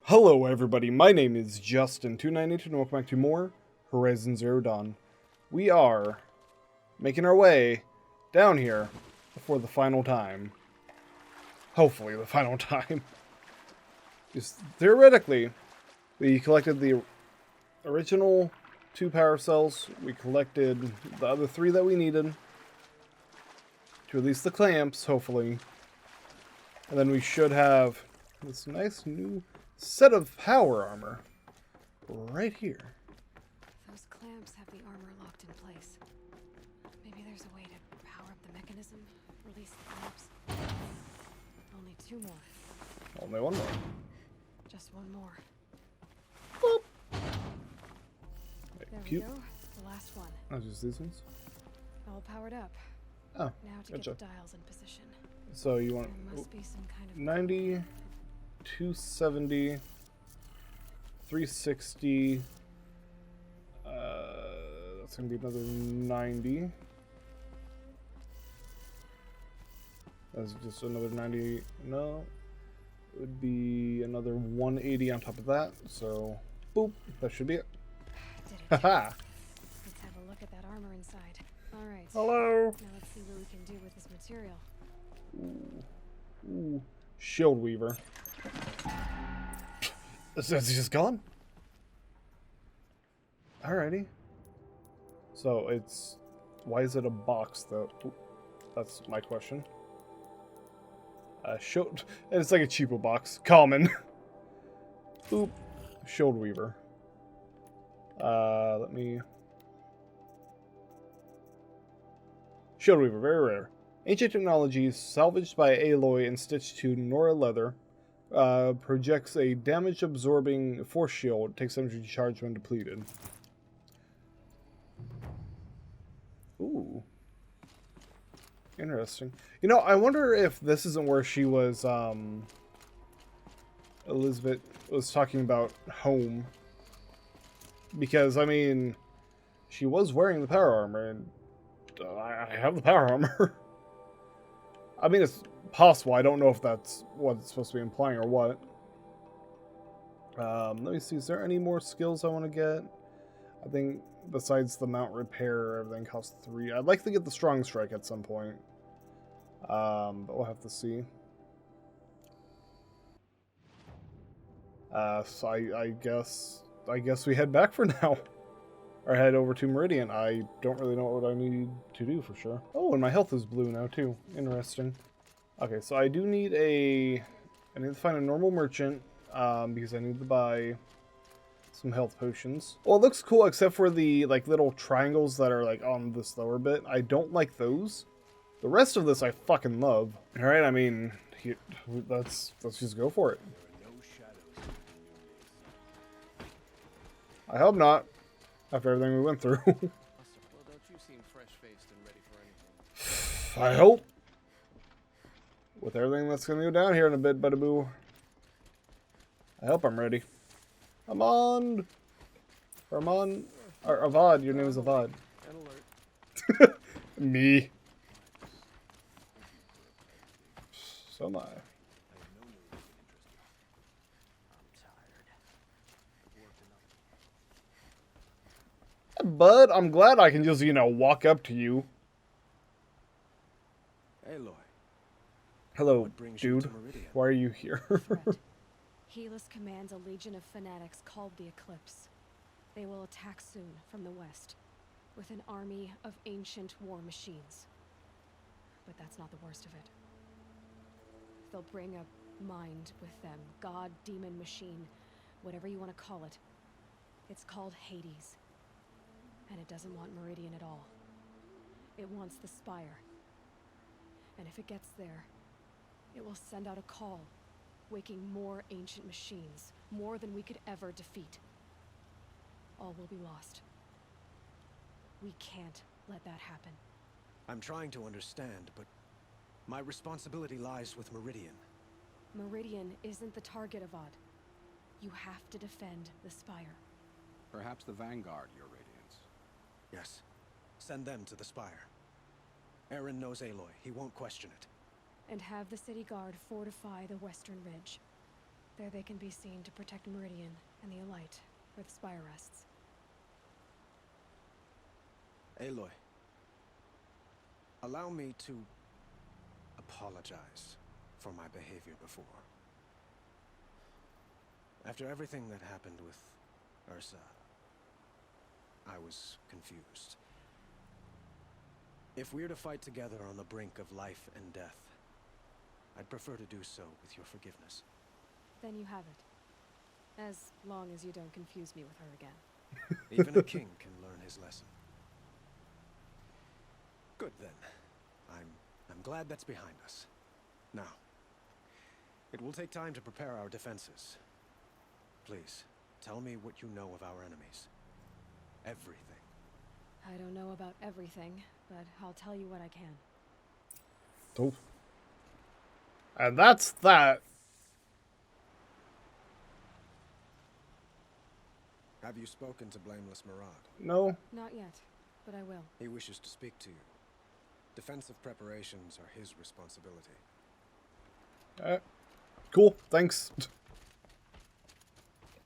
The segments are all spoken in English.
Hello everybody, my name is Justin2982 and welcome back to more Horizon Zero Dawn. We are making our way down here for the final time. Hopefully the final time. Just theoretically, we collected the original 2 power cells, we collected the other 3 that we needed to release the clamps, hopefully. And then we should have this nice new set of power armor right here. Those clamps have the armor locked in place. Maybe there's a way to power up the mechanism, release the clamps. Only 2 more. Only one more. Just 1 more. Boop. There Cute. we go. The last one. Oh, just these ones? All powered up. Oh, Now to gotcha. get the dials in position. So you want There must be some kind of 90, 270, 360. That's gonna be another 90. That's just another 90. No, it would be another 180 on top of that. So, boop. That should be it. Did it. Haha. Let's have a look at that armor inside. All right. Hello. Now let's see what we can do with this material. Ooh. Shield Weaver. Is just gone? Alrighty. So it's... Why is it a box though? Ooh, that's my question. Shield... It's like a cheapo box. Common. Oop. Shield Weaver. Let me... Shield Weaver, very rare. Ancient technologies, salvaged by Aloy and stitched to Nora leather, projects a damage-absorbing force shield, takes energy charge when depleted. Ooh. Interesting. You know, I wonder if this isn't where she was, Elizabeth was talking about home. Because, I mean, she was wearing the power armor, and I have the power armor. I mean, it's possible. I don't know if that's what it's supposed to be implying or what. Let me see. Is there any more skills I want to get? I think besides the mount repair, everything costs 3. I'd like to get the strong strike at some point. But we'll have to see. So I guess we head back for now. Or head over to Meridian. I don't really know what I need to do for sure. Oh, and my health is blue now too. Interesting. Okay, so I do need I need to find a normal merchant, because I need to buy some health potions. Well, it looks cool except for the like little triangles that are like on this lower bit. I don't like those. The rest of this I fucking love. All right, I mean, let's just go for it. I hope not. After everything we went through. Well, don't you seem fresh-faced and ready for anything? I hope. With everything that's going to go down here in a bit, buddy boo. I hope I'm ready. Armand! Armand. Or Avad, your name is Avad. An alert. Me. So am I. Bud, I'm glad I can just, you know, walk up to you. Aloy. Hello, What brings you dude. to Meridian? Why are you here? Threat. Helis commands a legion of fanatics called the Eclipse. They will attack soon from the west, with an army of ancient war machines. But that's not the worst of it. They'll bring a mind with them, god, demon, machine, whatever you want to call it. It's called Hades. And it doesn't want Meridian at all. It wants the Spire. And if it gets there, it will send out a call, waking more ancient machines, more than we could ever defeat. All will be lost. We can't let that happen. I'm trying to understand, but my responsibility lies with Meridian. Meridian isn't the target, Avad. You have to defend the Spire. Perhaps the Vanguard, Your Radiance. Yes. Send them to the Spire. Aaron knows Aloy. He won't question it. And have the city guard fortify the western ridge. There they can be seen to protect Meridian and the Elite, where the Spire rests. Aloy, allow me to apologize for my behavior before. After everything that happened with Ursa, I was confused. If we're to fight together on the brink of life and death, I'd prefer to do so with your forgiveness. Then you have it. As long as you don't confuse me with her again. Even a king can learn his lesson. Good then. I'm glad that's behind us. Now, it will take time to prepare our defenses. Please, tell me what you know of our enemies. Everything. I don't know about everything, but I'll tell you what I can. Oh. And that's that. Have you spoken to Blameless Murad? No. Not yet, but I will. He wishes to speak to you. Defensive preparations are his responsibility. Cool. Thanks.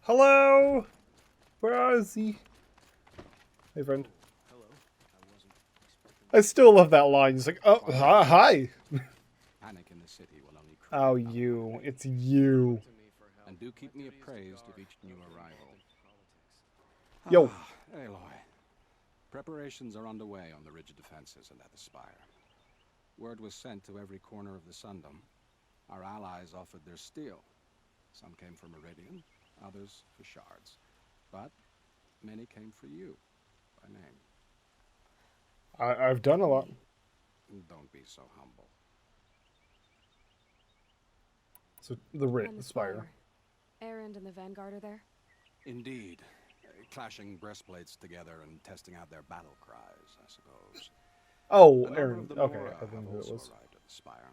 Hello. Where is he? Hey, friend. Hello. I wasn't expecting. I still love that line. He's like, oh, hi. Panic in the city will only create Oh, you. It's you. And do keep me appraised of each new arrival. Yo. Aloy. Preparations are underway on the rigid defenses and at the Spire. Word was sent to every corner of the Sundom. Our allies offered their steel. Some came for Meridian, others for shards. But many came for you, by name. I've done a lot. Don't be so humble. So the And the Spire. Erend and the Vanguard are there? Indeed. Clashing breastplates together and testing out their battle cries, I suppose. Oh, A number Aaron. of the Okay, Mora I think have who it also was. arrived at the Spire.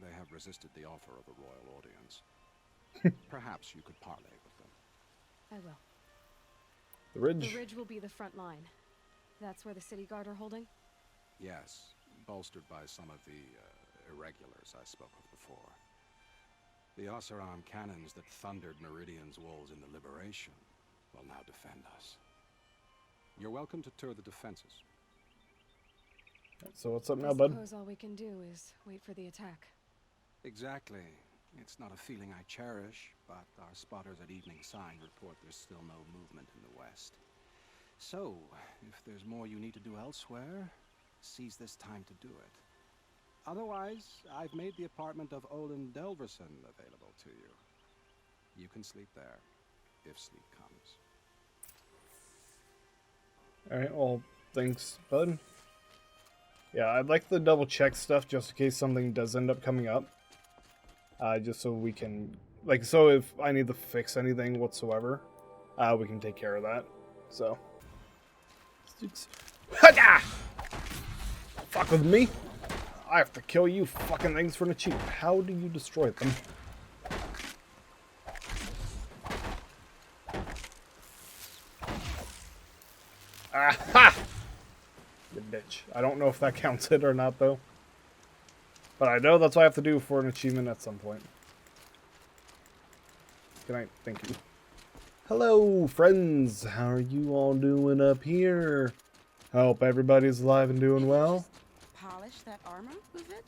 They have resisted the offer of a royal audience. Perhaps you could parley with them. I will. The Ridge. The Ridge will be the front line. That's where the City Guard are holding? Yes, bolstered by some of the irregulars I spoke of before. The Osseron cannons that thundered Meridian's walls in the Liberation will now defend us. You're welcome to tour the defenses. So what's up I now, bud? suppose all we can do is wait for the attack. Exactly. It's not a feeling I cherish, but our spotters at Evening Sign report there's still no movement in the west. So, if there's more you need to do elsewhere, seize this time to do it. Otherwise, I've made the apartment of Olin Delverson available to you. You can sleep there, if sleep comes. Alright, well, thanks, bud. Yeah, I'd like the double check stuff just in case something does end up coming up. Just so we can, like, so if I need to fix anything whatsoever, we can take care of that. So. Haja! Fuck with me. I have to kill you fucking things for the cheap. How do you destroy them? Aha! You bitch. I don't know if that counts it or not, though. But I know that's what I have to do for an achievement at some point. Good night. Thank you. Hello, friends. How are you all doing up here? Hope everybody's alive and doing well. Polish that armor, was it?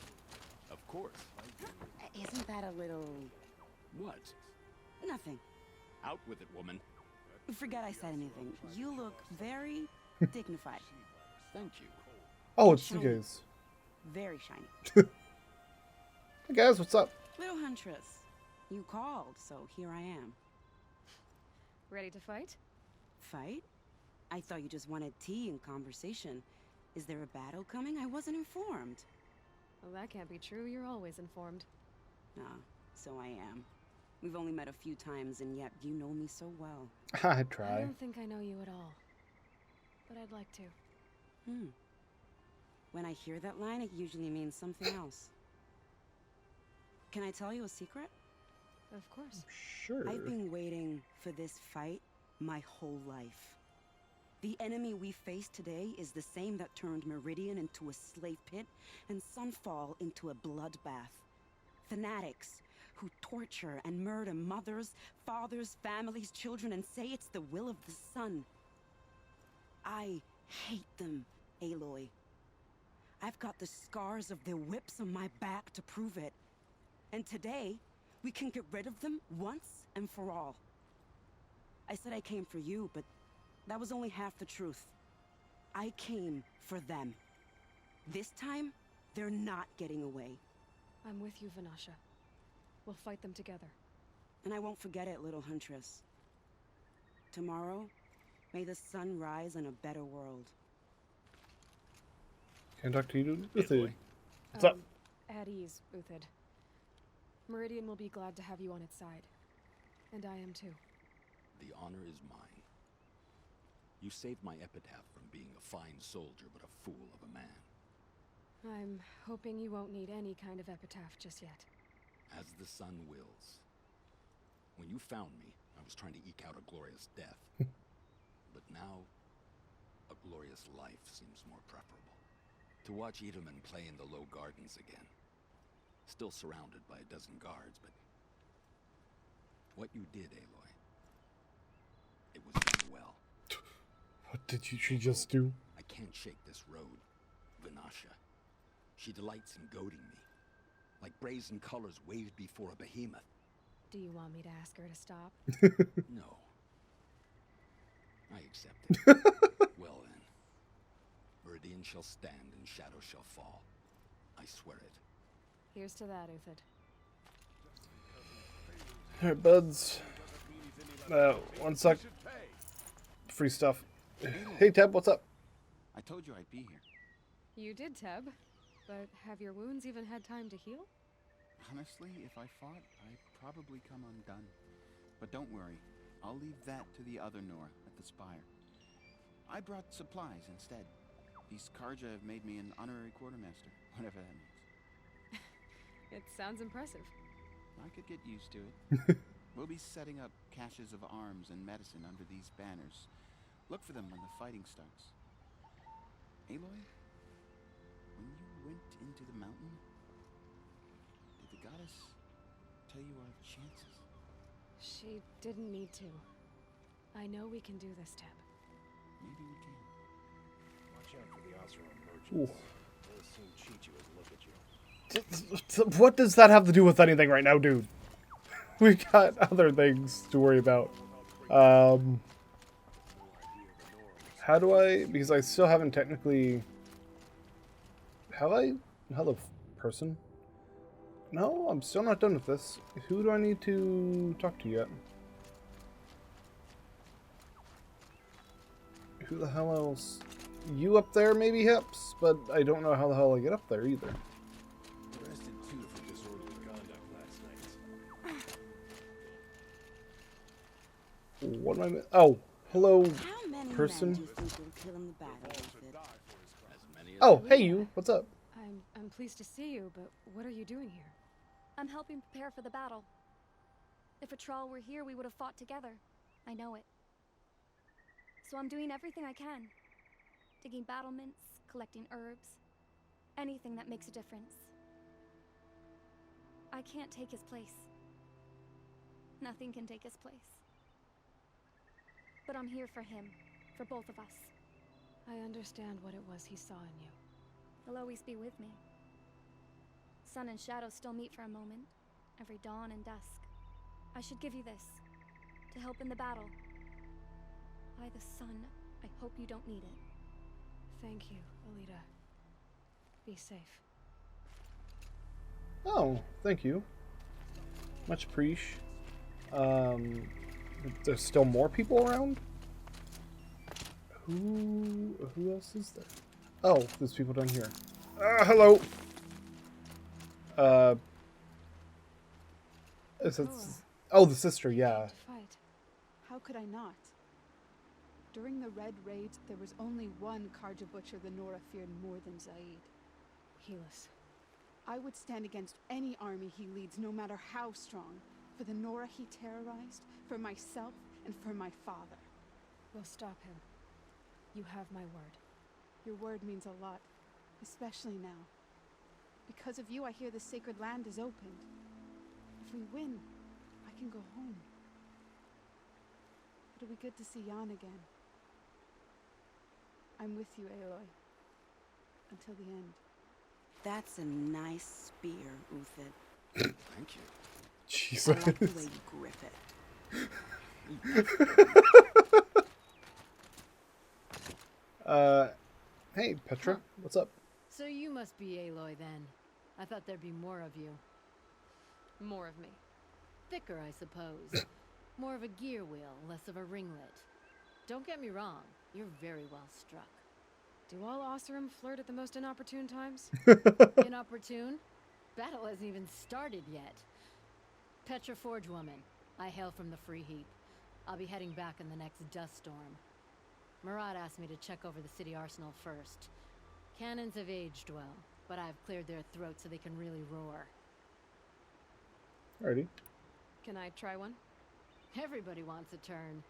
Of course. Isn't that a little... What? nothing? Out with it, woman. Forget I said anything. You look very dignified. Thank you. Oh, it's you Shiny. guys. Very shiny. Hey guys, what's up? Little Huntress, you called, so here I am. Ready to fight? Fight? I thought you just wanted tea and conversation. Is there a battle coming? I wasn't informed. Well, that can't be true. You're always informed. Ah, so I am. We've only met a few times, and yet you know me so well. I I try. don't think I know you at all. But I'd like to. When I hear that line, it usually means something else. Can I tell you a secret? Of course. Sure. I've been waiting for this fight my whole life. The enemy we face today is the same that turned Meridian into a slave pit and Sunfall into a bloodbath. Fanatics who torture and murder mothers, fathers, families, children, and say it's the will of the sun. I hate them, Aloy. I've got the scars of their whips on my back to prove it. And today, we can get rid of them once and for all. I said I came for you, but that was only half the truth. I came for them. This time, they're not getting away. I'm with you, Vanasha. We'll fight them together. And I won't forget it, little huntress. Tomorrow, may the sun rise in a better world. Can I talk to you, Hey, Uthid? boy. What's up? At ease, Uthid. Meridian will be glad to have you on its side. And I am too. The honor is mine. You saved my epitaph from being a fine soldier, but a fool of a man. I'm hoping you won't need any kind of epitaph just yet. As the sun wills. When you found me, I was trying to eke out a glorious death. But now, a glorious life seems more preferable. To watch Edelman play in the low gardens again. Still surrounded by a dozen guards, but... what you did, Aloy. It was done well. What did she just do? I can't shake this road, Vanasha. She delights in goading me. Like brazen colors waved before a behemoth. Do you want me to ask her to stop? No. I accept it. Well then. Meridian shall stand and shadow shall fall. I swear it. Here's to that, Uthid. Alright, buds. One sec. Free stuff. Hey, Teb, what's up? I told you I'd be here. You did, Teb. But have your wounds even had time to heal? Honestly, if I fought, I'd probably come undone. But don't worry, I'll leave that to the other Nora at the Spire. I brought supplies instead. These Karja have made me an honorary quartermaster, whatever that means. It sounds impressive. I could get used to it. We'll be setting up caches of arms and medicine under these banners. Look for them when the fighting starts. Aloy, when you went into the mountain, did the goddess tell you our chances? She didn't need to. I know we can do this, Teb. Maybe we can. Watch out for the Oseram Ooh. merchants. They'll soon cheat you and look at you. What does that have to do with anything right now, dude? We got other things to worry about. How do I... because I still haven't technically... Have I... Hello, person? No, I'm still not done with this. Who do I need to talk to yet? Who the hell else? You up there maybe helps, but I don't know how the hell I get up there either. Arrested too for disorderly conduct last night. What am I... Oh, hello, How many person. men do you think will kill in the battle, Uthid? As many as Oh, hey you, what's up? I'm pleased to see you, but what are you doing here? I'm helping prepare for the battle. If Atral were here, we would have fought together. I know it. So I'm doing everything I can. Digging battlements, collecting herbs. Anything that makes a difference. I can't take his place. Nothing can take his place. But I'm here for him. For both of us. I understand what it was he saw in you. He'll always be with me. Sun and shadow still meet for a moment. Every dawn and dusk. I should give you this. To help in the battle. By the sun, I hope you don't need it. Thank you, Alita. Be safe. Oh, thank you. Much appreciate. There's still more people around? Who else is there? Oh, there's people down here. Hello. Oh, the sister, yeah. To fight. How could I not? During the Red Raids, there was only one Karja butcher the Nora feared more than Zaid. Helis. I would stand against any army he leads, no matter how strong. For the Nora he terrorized, for myself, and for my father. We'll stop him. You have my word. Your word means a lot, especially now. Because of you, I hear the sacred land is opened. If we win, I can go home. It'll be good to see Jan again. I'm with you, Aloy. Until the end. That's a nice spear, Uthid. Thank you. Jesus. I like the way you grip it. Hey, Petra, what's up? So you must be Aloy then. I thought there'd be more of you. More of me. Thicker, I suppose. More of a gear wheel, less of a ringlet. Don't get me wrong, you're very well struck. Do all Oseram flirt at the most inopportune times? Inopportune? Battle hasn't even started yet. Petra Forge woman. I hail from the Free Heap. I'll be heading back in the next dust storm. Murad asked me to check over the city arsenal first. Cannons have aged well, but I've cleared their throats so they can really roar. Alrighty. Can I try one? Everybody wants a turn.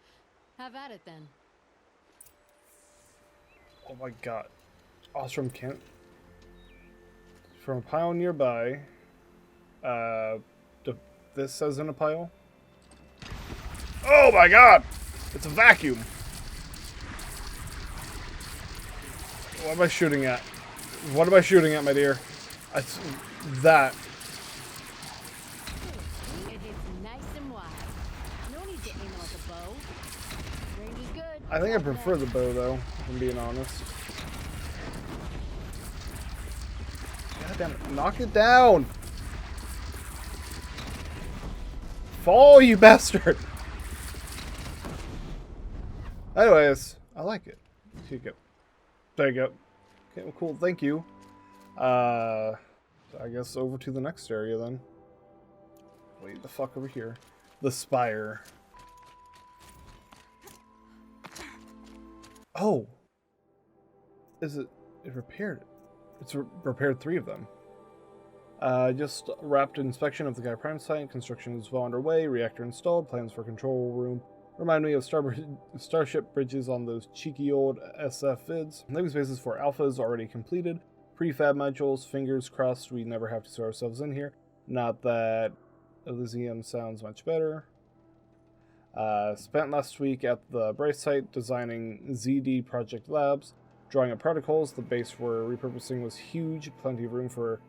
Have at it then. Oh my god. Ostrom can't. From a pile nearby. This says in a pile. Oh my god! It's a vacuum! What am I shooting at? What am I shooting at, my dear? That. It hits nice and wide. No need to aim it like a bow. Range is good. I think I prefer the bow, though, if I'm being honest. God damn it. Knock it down! Fall, you bastard! Anyways, I like it. Here you go. There you go. Okay, well, cool. Thank you. I guess over to the next area, then. Wait, the fuck over here. The Spire. Oh! Is it... It repaired it. It's repaired 3 of them. Just wrapped inspection of the Guy Prime site. Construction is well underway. Reactor installed. Plans for control room. Remind me of Starship bridges on those cheeky old SF vids. Living spaces for alphas already completed. Prefab modules. Fingers crossed we never have to throw ourselves in here. Not that Elysium sounds much better. Spent last week at the Bryce site designing ZD Project Labs. Drawing up protocols. The base we're repurposing was huge. Plenty of room for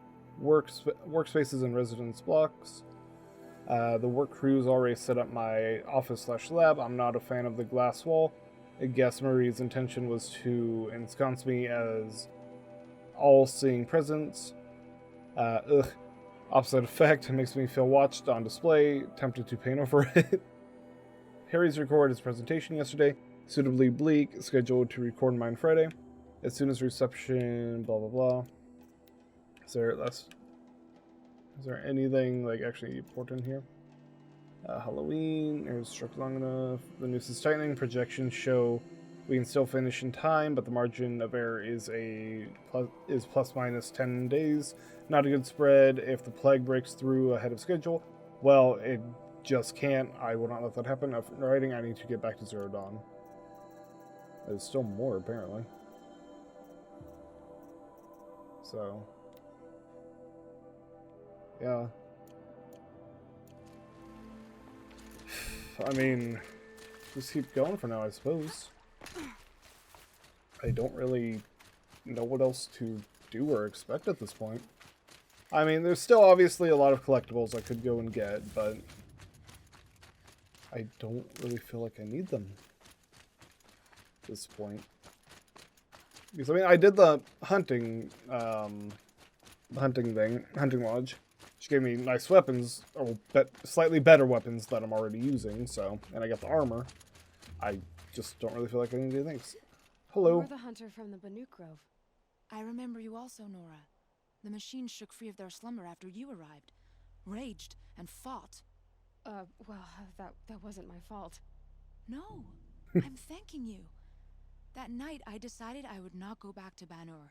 workspaces and residence blocks. The work crew's already set up my office/lab. I'm not a fan of the glass wall. I guess Marie's intention was to ensconce me as all-seeing presence. Opposite effect. It makes me feel watched on display. Tempted to paint over it. Harry's recorded his presentation yesterday. Suitably bleak. Scheduled to record mine Friday. As soon as reception, blah blah blah. Is there anything like actually important here? Halloween. Here's struck long enough. The noose is tightening. Projections show we can still finish in time, but the margin of error is plus minus 10 days. Not a good spread. If the plague breaks through ahead of schedule, well, it just can't. I will not let that happen. After writing, I need to get back to Zero Dawn. There's still more apparently. So. Yeah. I mean, just keep going for now, I suppose. I don't really know what else to do or expect at this point. I mean, there's still obviously a lot of collectibles I could go and get, but I don't really feel like I need them at this point. Because, I mean, I did the hunting lodge. Which gave me nice weapons, or slightly better weapons that I'm already using, so, and I got the armor. I just don't really feel like I need anything. Hello. You're the hunter from the Banuk Grove. I remember you also, Nora. The machines shook free of their slumber after you arrived. Raged and fought. Well, that wasn't my fault. No, I'm thanking you. That night, I decided I would not go back to Banur.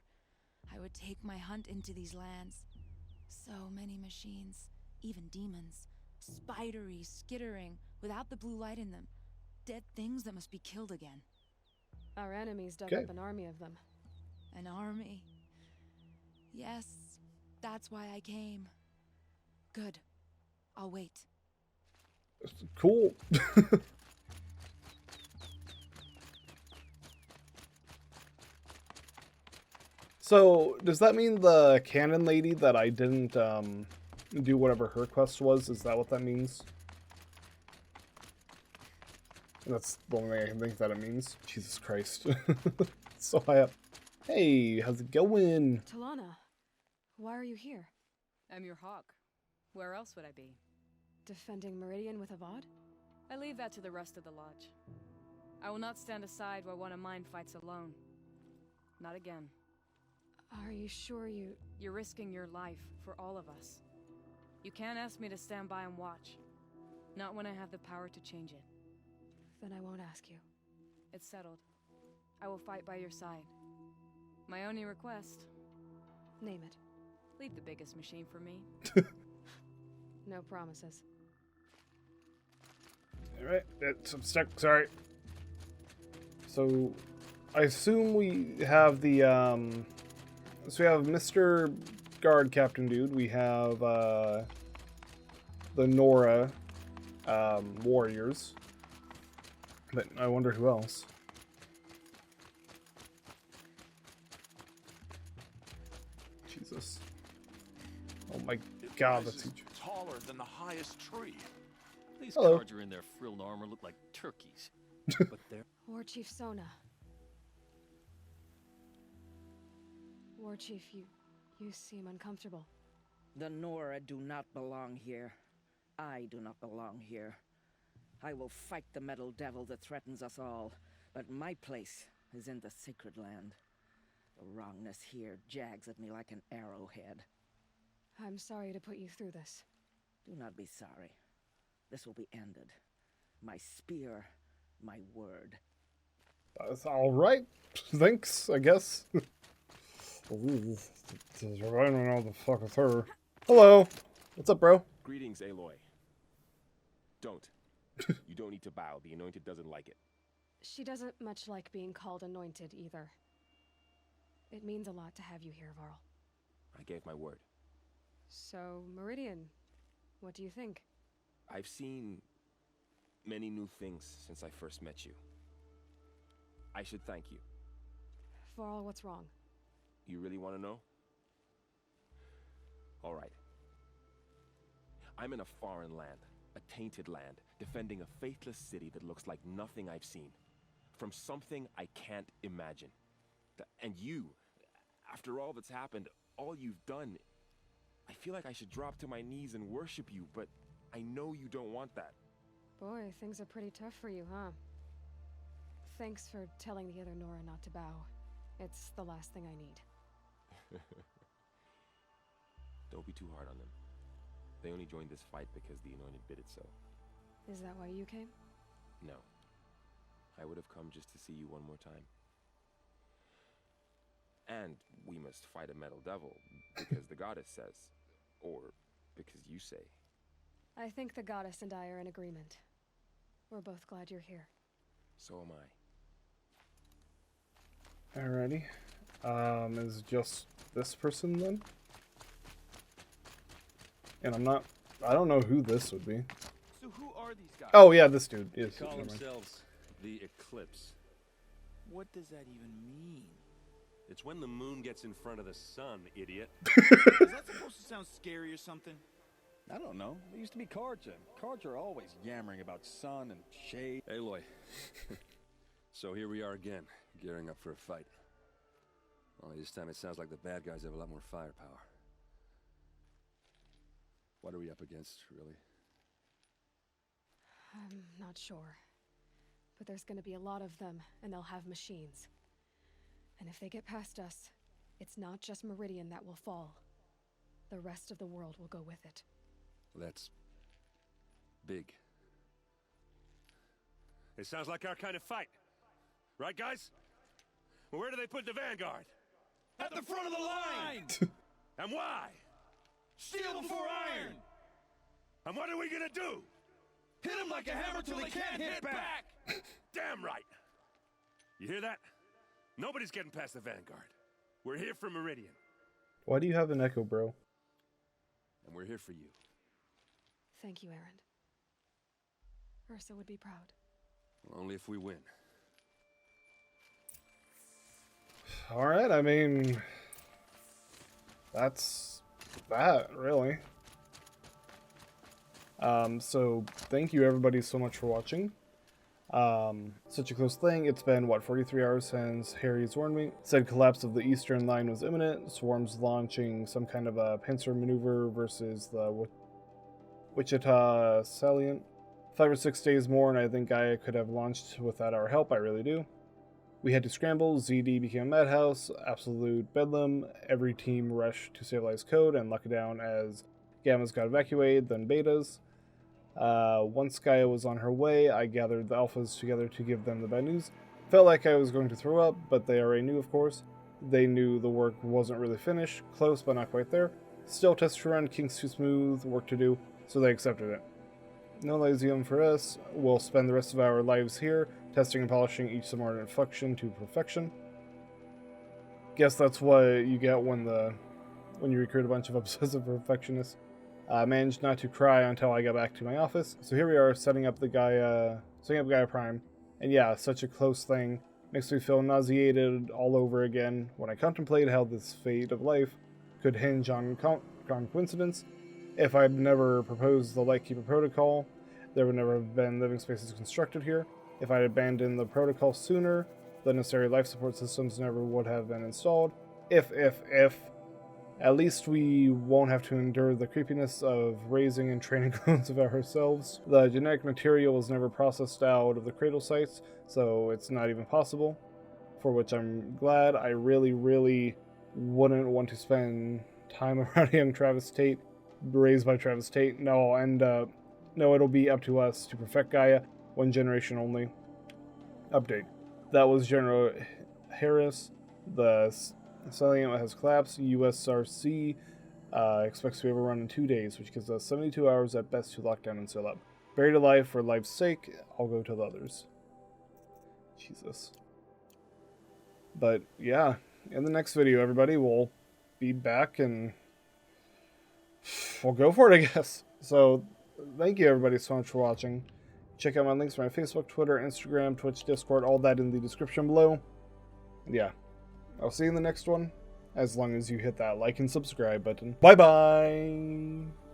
I would take my hunt into these lands. So many machines, even demons. Spidery, skittering, without the blue light in them. Dead things that must be killed again. Our enemies dug up an army of them. An army? Yes, that's why I came. Good. I'll wait. Cool. So, does that mean the cannon lady that I didn't do whatever her quest was? Is that what that means? That's the only thing I can think that it means. Jesus Christ. So high up. Hey, how's it going? Talana, why are you here? I'm your hawk. Where else would I be? Defending Meridian with Avad? I leave that to the rest of the lodge. I will not stand aside while one of mine fights alone. Not again. Are you sure you... You're risking your life for all of us. You can't ask me to stand by and watch. Not when I have the power to change it. Then I won't ask you. It's settled. I will fight by your side. My only request... Name it. Leave the biggest machine for me. No promises. Alright, I'm stuck, sorry. So, I assume we have the, so we have Mr. Guard Captain Dude, we have, the Nora, warriors. But I wonder who else. Jesus. Oh my god, that's huge. Taller than the highest tree. These Hello. guards are in their frilled armor look like turkeys. But they're... War Chief Sona. War Chief, you seem uncomfortable. The Nora do not belong here. I do not belong here. I will fight the metal devil that threatens us all, but my place is in the sacred land. The wrongness here jags at me like an arrowhead. I'm sorry to put you through this. Do not be sorry. This will be ended. My spear, my word. That's alright. Thanks, I guess. Ooh, I don't know the fuck with her. Hello. What's up, bro? Greetings, Aloy. Don't. You don't need to bow. The Anointed doesn't like it. She doesn't much like being called anointed either. It means a lot to have you here, Varl. I gave my word. So, Meridian, what do you think? I've seen many new things since I first met you. I should thank you. Varl, what's wrong? You really want to know? All right. I'm in a foreign land, a tainted land, defending a faithless city that looks like nothing I've seen. From something I can't imagine. And you, after all that's happened, all you've done, I feel like I should drop to my knees and worship you, but I know you don't want that. Boy, things are pretty tough for you, huh? Thanks for telling the other Nora not to bow. It's the last thing I need. Don't be too hard on them. They only joined this fight because the Anointed bid it so. Is that why you came? No. I would have come just to see you one more time. And we must fight a metal devil, because the goddess says. Or because you say. I think the goddess and I are in agreement. We're both glad you're here. So am I. Alrighty. Is just this person then? And I don't know who this would be. So who are these guys? Oh yeah, this dude. They Yes, call never mind. themselves the Eclipse. What does that even mean? It's when the moon gets in front of the sun, idiot. Is that supposed to sound scary or something? I don't know. It used to be cards, and cards are always yammering about sun and shade. Aloy. So here we are again, gearing up for a fight. Only this time it sounds like the bad guys have a lot more firepower. What are we up against, really? I'm not sure. But there's gonna be a lot of them, and they'll have machines. And if they get past us, it's not just Meridian that will fall. The rest of the world will go with it. Well, that's big. It sounds like our kind of fight. Right, guys? Well, where do they put the vanguard? At the front of the line! And why? Steel before iron! And what are we gonna do? Hit him like a hammer till he can't hit back! Damn right! You hear that? Nobody's getting past the vanguard. We're here for Meridian. Why do you have an echo, bro? And we're here for you. Thank you, Aaron. Ursa would be proud. Only if we win. Alright, I mean, that's that, really. So thank you everybody so much for watching. Such a close thing. It's been, what, 43 hours since Harry's warned me. Said collapse of the Eastern Line was imminent. Swarms launching some kind of a pincer maneuver versus the Wichita salient. 5 or 6 days more and I think Gaia could have launched without our help, I really do. We had to scramble, ZD became a madhouse, absolute bedlam, every team rushed to stabilize code and lock it down as Gammas got evacuated, then Betas. Once Gaia was on her way, I gathered the Alphas together to give them the bad news. Felt like I was going to throw up, but they already knew, of course. They knew the work wasn't really finished, close but not quite there. Still test to run, kinks too smooth, work to do, so they accepted it. No Lysium for us. We'll spend the rest of our lives here, testing and polishing each subordinate function to perfection. Guess that's what you get when you recruit a bunch of obsessive perfectionists. Managed not to cry until I got back to my office. So here we are, setting up Gaia Prime. And yeah, such a close thing. Makes me feel nauseated all over again when I contemplate how this fate of life could hinge on coincidence. If I'd never proposed the Lightkeeper Protocol, there would never have been living spaces constructed here. If I'd abandoned the protocol sooner, the necessary life support systems never would have been installed. If, at least we won't have to endure the creepiness of raising and training clones of ourselves. The genetic material was never processed out of the cradle sites, so it's not even possible. For which I'm glad. I really, really wouldn't want to spend time around young Travis Tate, raised by Travis Tate. No, it'll be up to us to perfect Gaia, 1 generation only. Update. That was General Harris. The Salient has collapsed. USRC expects to be overrun in 2 days, which gives us 72 hours at best to lock down and seal up. Buried alive for life's sake, I'll go tell the others. Jesus. But yeah, in the next video, everybody, we'll be back and we'll go for it, I guess. So thank you everybody so much for watching. Check out my links for my Facebook, Twitter, Instagram, Twitch, Discord, all that in the description below. And yeah, I'll see you in the next one, as long as you hit that like and subscribe button. Bye bye!